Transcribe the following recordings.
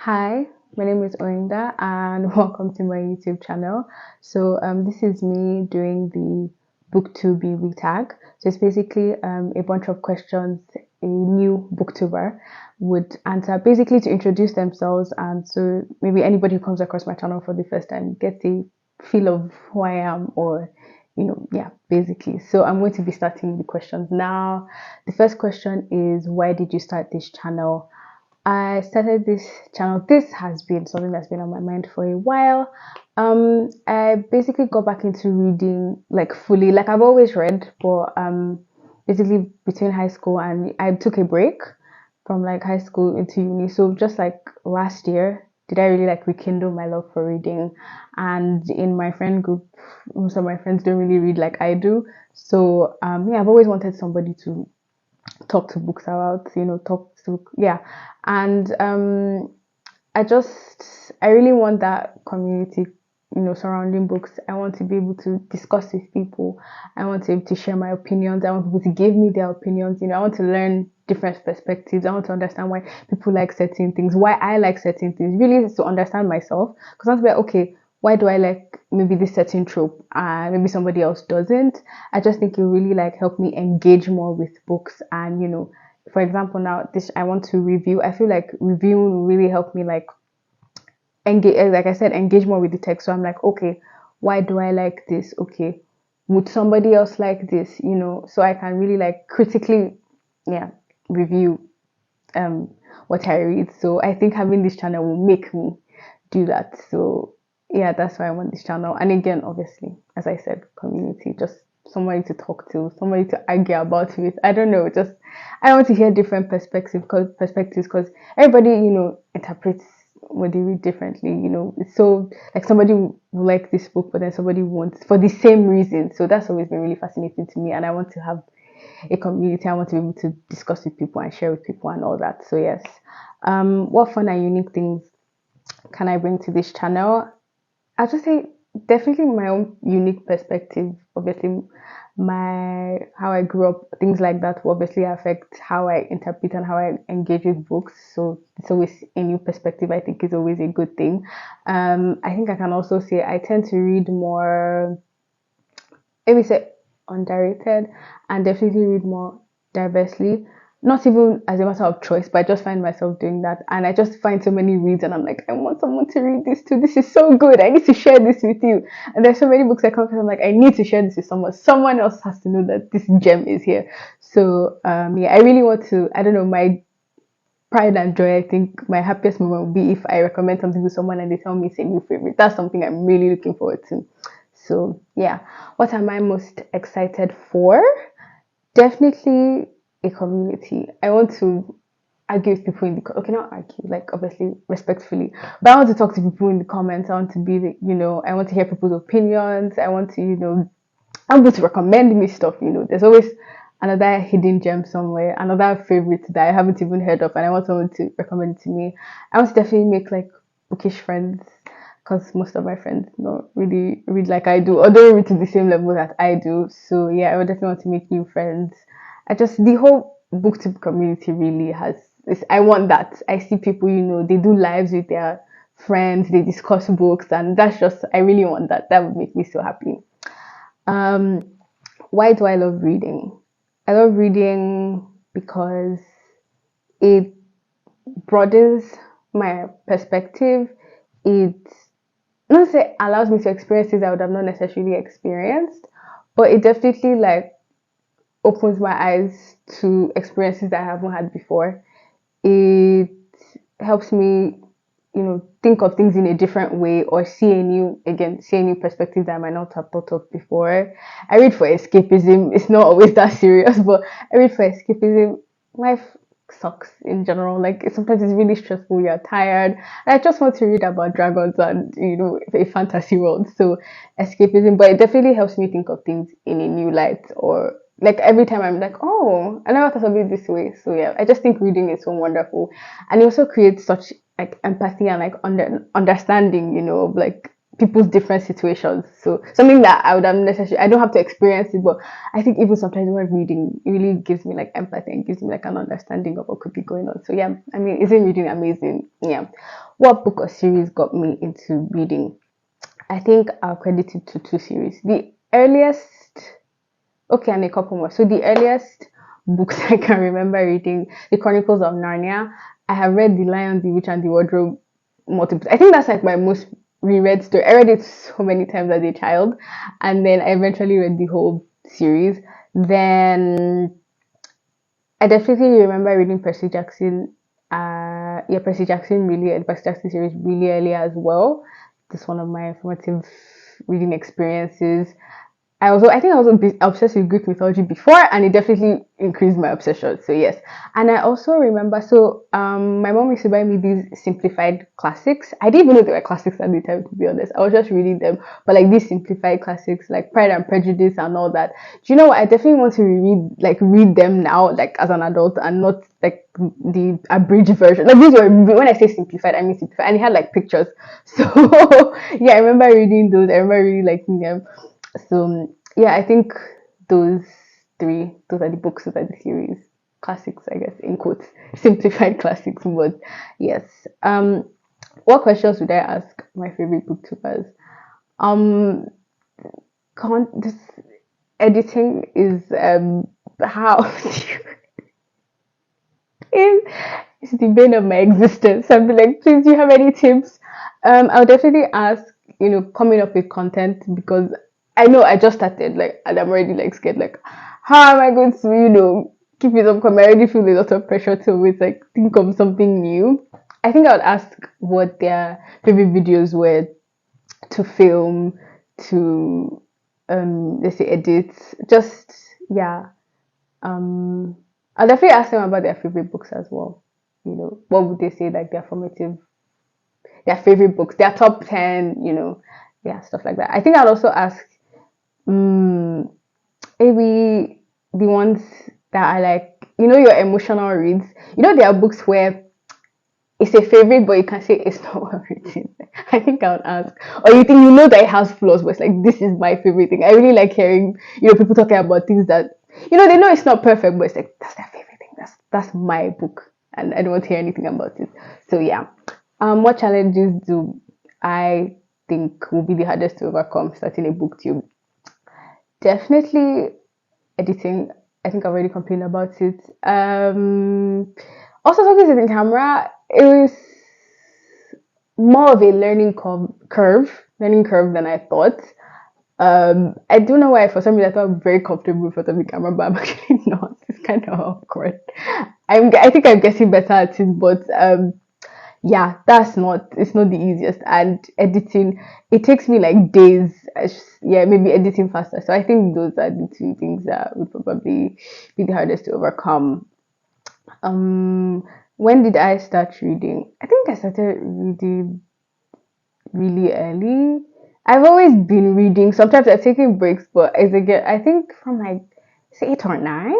Hi, my name is Oyinda and welcome to my YouTube channel. This is me doing the Booktube week tag. So it's basically a bunch of questions a new booktuber would answer, basically to introduce themselves, and so maybe anybody who comes across my channel for the first time gets a feel of who I am, or yeah, basically. So I'm going to be starting the questions now. The first question is, why did you start this channel? I started this channel. This has been something that's been on my mind for a while. I basically got back into reading like fully. Like I've always read, but basically between high school and I took a break from like high school into uni. So just like last year, did I really like rekindle my love for reading? And in my friend group, most of my friends don't really read like I do. So yeah, I've always wanted somebody to talk to books about, talk to, yeah. And I really want that community, surrounding books. I want to be able to discuss with people. I want to be able to share my opinions. I want people to give me their opinions. I want to learn different perspectives. I want to understand why people like certain things, why I like certain things. Really, is to understand myself. Because I want to be like, okay, why do I like maybe this certain trope and maybe somebody else doesn't? I just think it really like help me engage more with books. And for example, now this I want to review. I feel like reviewing will really help me like engage, like I said, engage more with the text. So I'm like, okay, why do I like this? Okay, would somebody else like this? So I can really like critically, yeah, review um what I read. So I think having this channel will make me do that. So yeah, that's why I want this channel. And again, obviously, as I said, community, just somebody to talk to, somebody to argue about with. I don't know, just I want to hear different perspectives because everybody, interprets what they read differently. It's so like somebody will like this book, but then somebody won't for the same reason. So that's always been really fascinating to me, and I want to have a community. I want to be able to discuss with people and share with people and all that. So yes, what fun and unique things can I bring to this channel? I'll just say definitely my own unique perspective. Obviously, my how I grew up, things like that will obviously affect how I interpret and how I engage with books. So it's always a new perspective. I think is always a good thing. I think I can also say I tend to read more, maybe say underrated, and definitely read more diversely. Not even as a matter of choice, but I just find myself doing that. And I just find so many reads, and I'm like, I want someone to read this too. This is so good. I need to share this with you. And there's so many books I come across, I'm like, I need to share this with someone. Someone else has to know that this gem is here. So, yeah, I really want to, I don't know, my pride and joy, I think my happiest moment would be if I recommend something to someone and they tell me it's a new favorite. That's something I'm really looking forward to. So yeah, what am I most excited for? Definitely a community. I want to argue with people in the okay, not argue, like obviously respectfully, but I want to talk to people in the comments. I want to be the, I want to hear people's opinions. I want to, I'm able to recommend me stuff. There's always another hidden gem somewhere, another favorite that I haven't even heard of, and I want someone to recommend it to me. I want to definitely make like bookish friends because most of my friends don't really read like I do, or don't read to the same level that I do. So yeah, I would definitely want to make new friends. I just the whole booktube community really has this. I want that. I see people, they do lives with their friends, they discuss books, and that's just I really want that. That would make me so happy. Um, why do I love reading? I love reading because it broadens my perspective. It not say allows me to experience things I would have not necessarily experienced, but it definitely like opens my eyes to experiences that I haven't had before. It helps me, think of things in a different way or see a new perspective that I might not have thought of before. I read for escapism. It's not always that serious, but I read for escapism. Life sucks in general. Like sometimes it's really stressful. You're tired. And I just want to read about dragons and a fantasy world. So escapism, but it definitely helps me think of things in a new light, or like every time I'm like, oh, I never thought of it this way. So yeah, I just think reading is so wonderful, and it also creates such like empathy and like understanding, of like people's different situations. So something that I would have necessarily, I don't have to experience it, but I think even sometimes when reading, it really gives me like empathy and gives me like an understanding of what could be going on. So yeah, I mean, isn't reading amazing? Yeah. what book or series got me into reading? I think I'll credit it to two series. The earliest, okay, and a couple more. So the earliest books I can remember reading, The Chronicles of Narnia. I have read The Lion, the Witch, and the Wardrobe multiple. I think that's like my most reread story. I read it so many times as a child, and then I eventually read the whole series. Then I definitely remember reading Percy Jackson. Yeah, Percy Jackson Percy Jackson series really early as well. This is one of my formative reading experiences. I think I was obsessed with Greek mythology before, and it definitely increased my obsession. So yes, and I also remember. So my mom used to buy me these simplified classics. I didn't even know they were classics at the time, to be honest. I was just reading them, but like these simplified classics, like Pride and Prejudice and all that. Do you know what? I definitely want to read them now, like as an adult, and not like the abridged version. Like these were, when I say simplified, I mean simplified, and it had like pictures. So yeah, I remember reading those. I remember really liking them. So yeah, I think those those are the books, those are the series, classics, I guess, in quotes, simplified classics. But yes, what questions would I ask my favorite booktubers? Um, this editing is how it's the bane of my existence. I'd be like, please, do you have any tips? I'll definitely ask, coming up with content, because I know I just started, like, and I'm already like scared, like, how am I going to, keep it up? I already feel a lot of pressure to always like think of something new. I think I would ask what their favorite videos were to film, to let's say edit, just yeah. I'll definitely ask them about their favorite books as well. What would they say, like their favorite books, their top 10, yeah, stuff like that. I think I'll also ask, maybe the ones that are like, your emotional reads. There are books where it's a favorite, but you can say it's not well written. I think I would ask. Or you think that it has flaws, but it's like, this is my favorite thing. I really like hearing, people talking about things that, they know it's not perfect, but it's like, that's their favorite thing. That's my book. And I don't want to hear anything about it. So yeah. What challenges do I think will be the hardest to overcome starting a booktube? Definitely editing. I think I've already complained about it. Also talking to the camera, it was more of a learning curve than I thought. I don't know why. For some reason, I thought I'm very comfortable in front of the camera, but I'm actually not. It's kind of awkward. I think I'm getting better at it, but yeah, it's not the easiest. And editing, it takes me like days. Yeah, maybe editing faster. So I think those are the two things that would probably be the hardest to overcome. When did I start reading? I think I started reading really early. I've always been reading. Sometimes I've taken breaks, but as I get, I think from like say 8 or 9,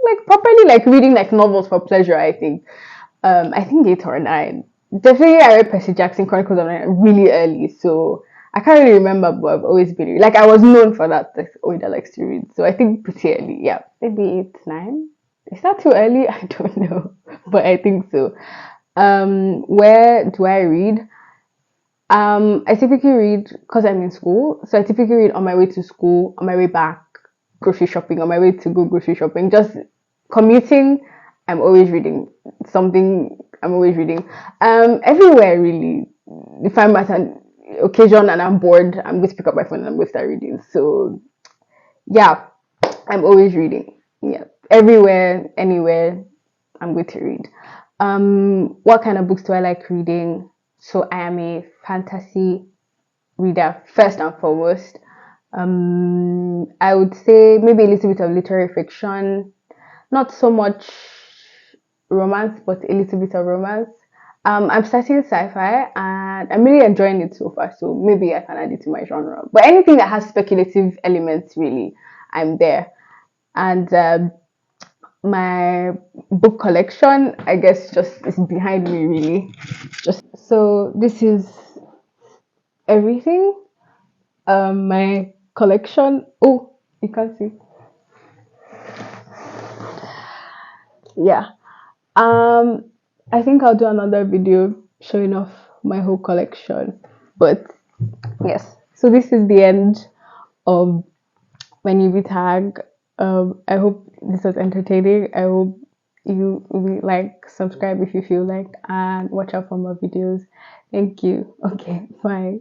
like properly like reading like novels for pleasure. I think 8 or 9. Definitely, I read Percy Jackson Chronicles of Narnia really early, so I can't really remember, but I've always been like I was known for that. Like Oyinda likes to read, so I think pretty early. Yeah, maybe 8, 9. Is that too early? I don't know, but I think so. Where do I read? I typically read because I'm in school, so I typically read on my way to school, on my way back, grocery shopping, on my way to go grocery shopping, just commuting. I'm always reading something. I'm always reading. Everywhere really. If I'm at an occasion and I'm bored, I'm going to pick up my phone and I'm going to start reading. So yeah, I'm always reading. Yeah, everywhere, anywhere, I'm going to read. What kind of books do I like reading? So I am a fantasy reader first and foremost. I would say maybe a little bit of literary fiction, not so much romance, but a little bit of romance. I'm studying sci-fi and I'm really enjoying it so far, so maybe I can add it to my genre. But anything that has speculative elements, really, I'm there. And my book collection, I guess, just is behind me, really. Just so this is everything. My collection. Oh, you can see. Yeah. I think I'll do another video showing off my whole collection. But yes, so this is the end of my newbie tag. I hope this was entertaining. I hope you will like, subscribe if you feel like, and watch out for more videos. Thank you. Okay, bye.